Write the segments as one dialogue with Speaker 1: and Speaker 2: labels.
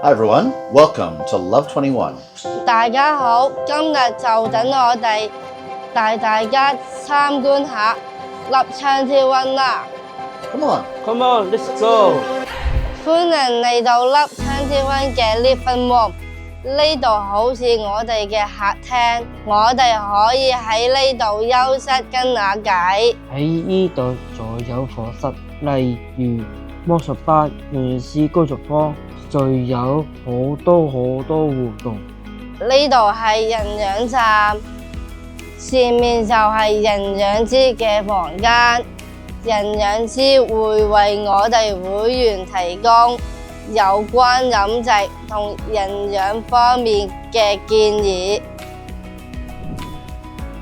Speaker 1: Hi everyone, welcome to Love 21.
Speaker 2: 大家好，今日就等我哋帶大家參觀下立唱跳韻啦。
Speaker 1: Come on,
Speaker 3: let's go！
Speaker 2: 歡迎嚟到立唱跳韻嘅 living room， 呢度好似我哋嘅客廳，我哋可以喺呢度休息傾下偈。
Speaker 3: 喺呢度仲有課室，例如魔術班、原始工作坊，仲有好多活動。
Speaker 2: 呢度係營養站，前面就係營養師嘅房間。營養師會為我哋會員提供有關飲食同營養方面嘅建議。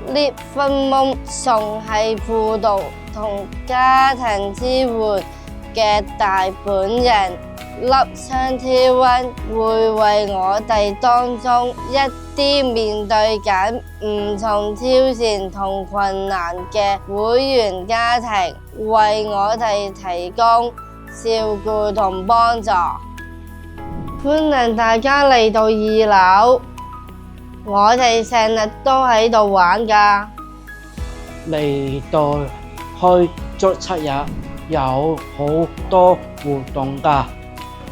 Speaker 2: Living room仲係輔導同家庭支援嘅大本營。立唱跳韻會為我哋當中一啲面對緊唔同挑戰同困難嘅會員家庭，為我哋提供照顧同幫助。歡迎大家嚟到2樓，我哋成日都喺度玩㗎。
Speaker 3: 嚟到開足7日，有好多活動㗎。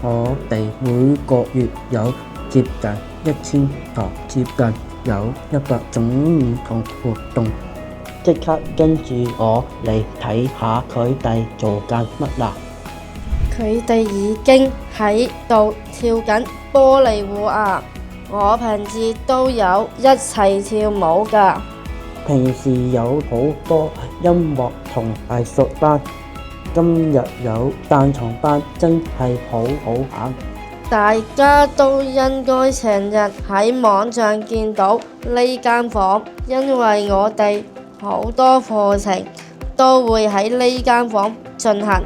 Speaker 3: 我哋每個月有接近1000堂，接近有100種唔同活動。即刻跟住我嚟睇下佢哋做緊乜啦！
Speaker 2: 佢哋已經喺度跳緊玻璃舞啊！我平時都有一齊跳舞㗎。
Speaker 3: 平時有好多音樂同藝術班，今日有彈床班，真係好好玩。
Speaker 2: 大家都應該成日喺網上見到呢間房，因為我哋好多課程都會喺呢間房進行。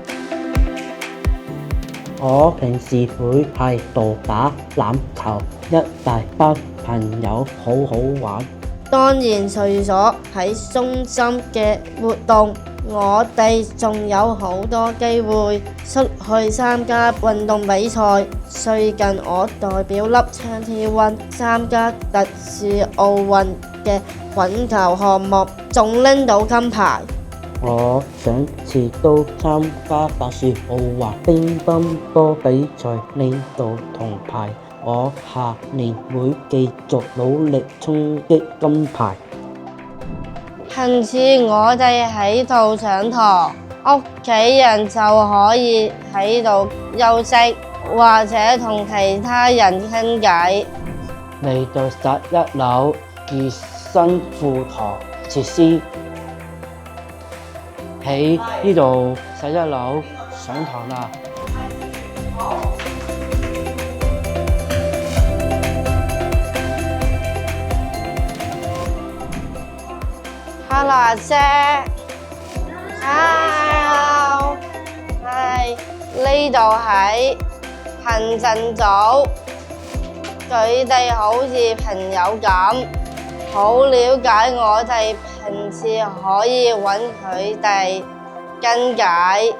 Speaker 3: 我平時會喺度打籃球，一大班朋友好好玩。
Speaker 2: 當然除咗喺中心嘅活動，我哋仲有好多機會出去參加運動比賽。最近我代表立唱跳韻參加特殊奧運嘅滾球項目，仲拎到金牌。
Speaker 3: 我上次都參加特殊奧運乒乓波比賽，拎到銅牌。我下年會繼續努力衝擊金牌。平時
Speaker 2: 我哋喺度上堂，屋企人就可以喺度休息，或者同其他人傾偈。
Speaker 3: 嚟到11樓健身輔堂設施，喺呢度11樓上堂啦。
Speaker 2: Hello 阿姐 ，Hello， 係呢度係行政組，佢哋好似朋友咁，好了解我哋，平時可以揾佢哋傾偈。